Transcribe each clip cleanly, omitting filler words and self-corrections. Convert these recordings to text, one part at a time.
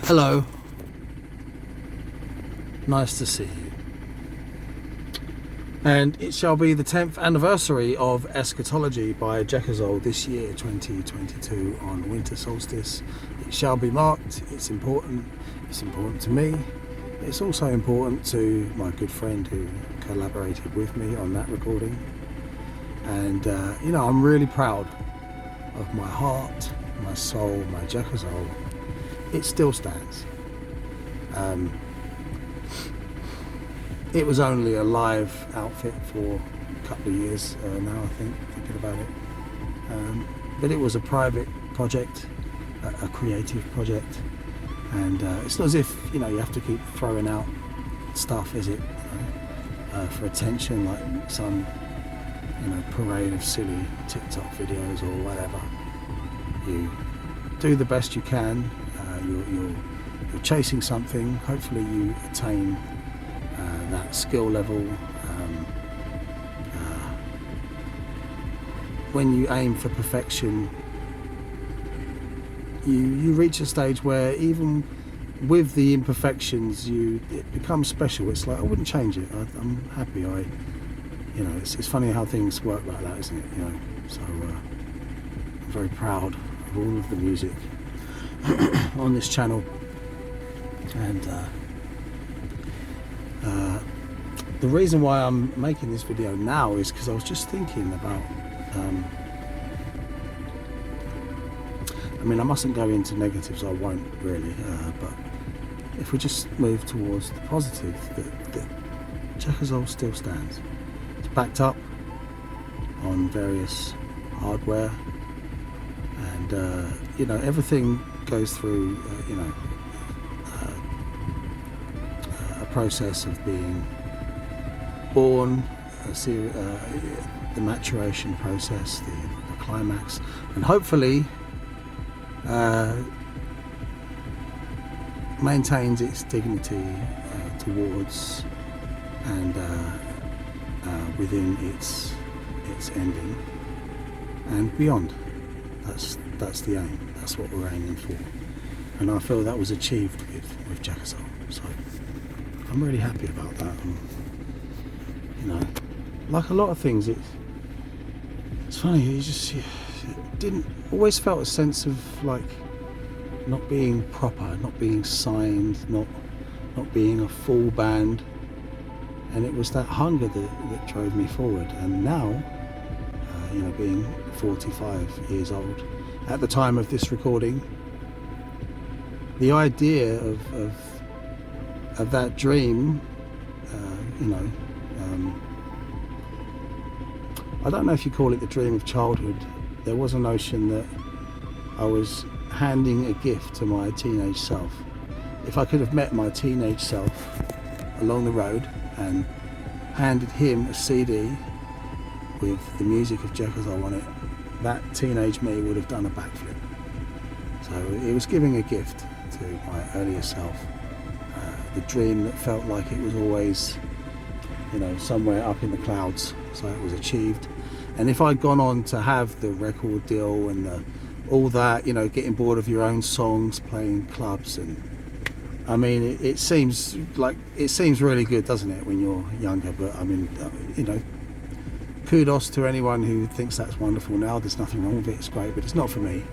Hello, nice to see you. And it shall be the 10th anniversary of Eschatology by Jekazol this year, 2022, on winter solstice. It shall be marked. It's important to me. It's also important to my good friend who collaborated with me on that recording. And I'm really proud of my heart, my soul, my Jekazol. It still stands. It was only a live outfit for a couple of years now, I think, thinking about it. But it was a private project, a creative project, and it's not as if you have to keep throwing out stuff, is it? For attention, like some parade of silly TikTok videos or whatever. You do the best you can. You're chasing something. Hopefully you attain that skill level. When you aim for perfection, you reach a stage where even with the imperfections, it becomes special. It's like I wouldn't change it. I'm happy. It's funny how things work like that, isn't it? So I'm very proud of all of the music on this channel, and the reason why I'm making this video now is because I was just thinking about I mustn't go into negatives, I won't really, but if we just move towards the positive, that Jekazol still stands. It's backed up on various hardware, and everything goes through a process of being born, the maturation process, the climax, and hopefully maintains its dignity towards and within its ending and beyond. That's the aim. That's what we're aiming for, and I feel that was achieved with Jekazol. So I'm really happy about that. And, like a lot of things, it's funny. You didn't always felt a sense of like not being proper, not being signed, not being a full band, and it was that hunger that drove me forward. And now, being 45 years old at the time of this recording, the idea of that dream, I don't know if you call it the dream of childhood. There was a notion that I was handing a gift to my teenage self. If I could have met my teenage self along the road and handed him a CD with the music of Jekazol on it, that teenage me would have done a backflip. So it was giving a gift to my earlier self. The dream that felt like it was always, somewhere up in the clouds. So it was achieved. And if I'd gone on to have the record deal and all that, getting bored of your own songs, playing clubs, and it seems really good, doesn't it, when you're younger? But kudos to anyone who thinks that's wonderful now. There's nothing wrong with it. It's great, but it's not for me.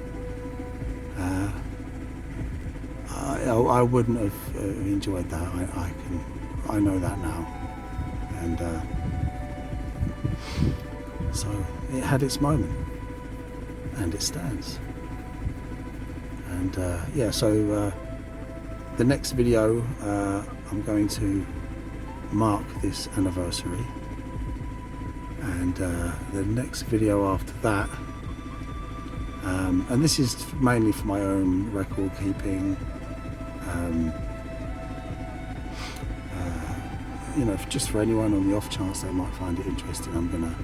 I wouldn't have enjoyed that. I know that now, and so it had its moment, and it stands. And so the next video, I'm going to mark this anniversary, and the next video after that, and this is mainly for my own record keeping, just for anyone on the off chance they might find it interesting. I'm gonna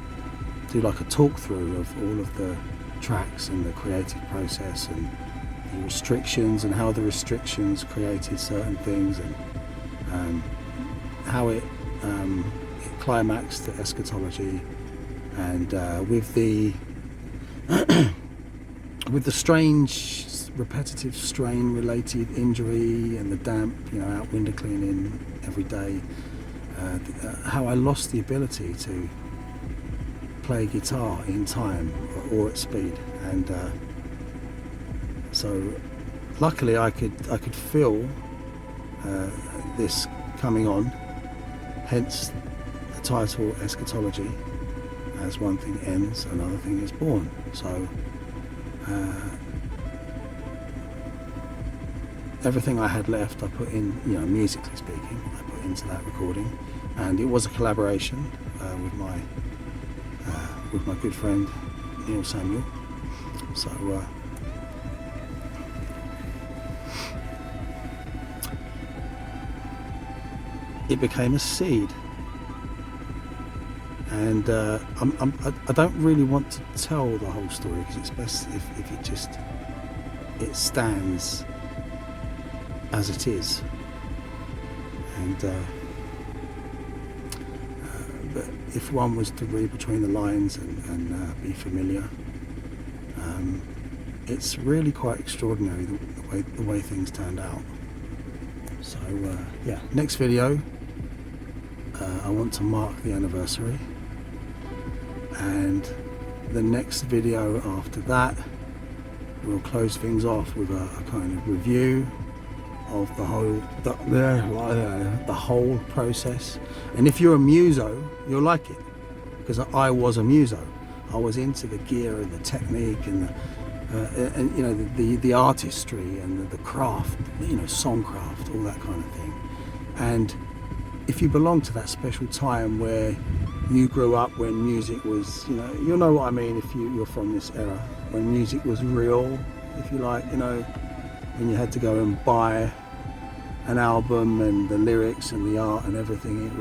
do like a talk through of all of the tracks and the creative process and the restrictions and how the restrictions created certain things, and how it climaxed to Eschatology, and with the with the strange repetitive strain related injury and the damp, out window cleaning every day, how I lost the ability to play guitar in time or at speed, and so luckily I could feel this coming on, hence the title Eschatology. As one thing ends, another thing is born. So everything I had left, I put in, musically speaking, I put into that recording, and it was a collaboration with my good friend Neil Samuel. So it became a seed, and I don't really want to tell the whole story, because it's best if it stands as it is. And but if one was to read between the lines and be familiar, it's really quite extraordinary the way things turned out. So yeah, next video, I want to mark the anniversary, and the next video after that we'll close things off with a kind of review of the whole process. And if you're a muso, you'll like it, because I was a muso. I was into the gear and the technique and the artistry and the craft, songcraft, all that kind of thing. And if you belong to that special time where you grew up when music was, you'll know what I mean if you're from this era, when music was real, if you like, when you had to go and buy an album, and the lyrics and the art and everything, it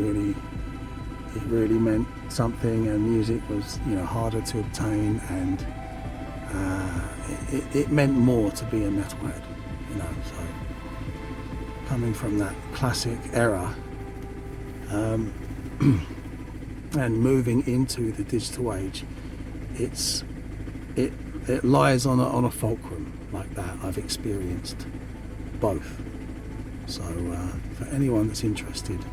really meant something, and music was, harder to obtain, and it meant more to be a metalhead, so coming from that classic era, and moving into the digital age, it lies on a fulcrum like that. I've experienced both. So for anyone that's interested,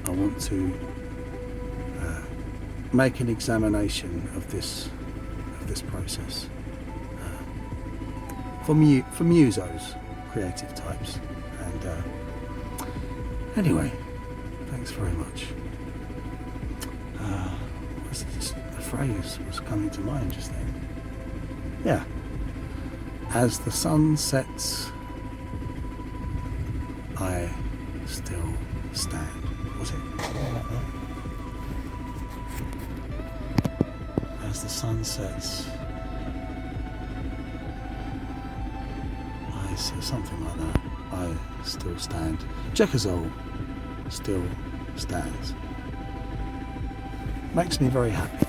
I want to make an examination of this process for musos, creative types. And anyway, thanks very much. The phrase was coming to mind just then. Yeah. As the sun sets, I still stand. Was it? As the sun sets, I say something like that. I still stand. Jekazol still stands. Makes me very happy.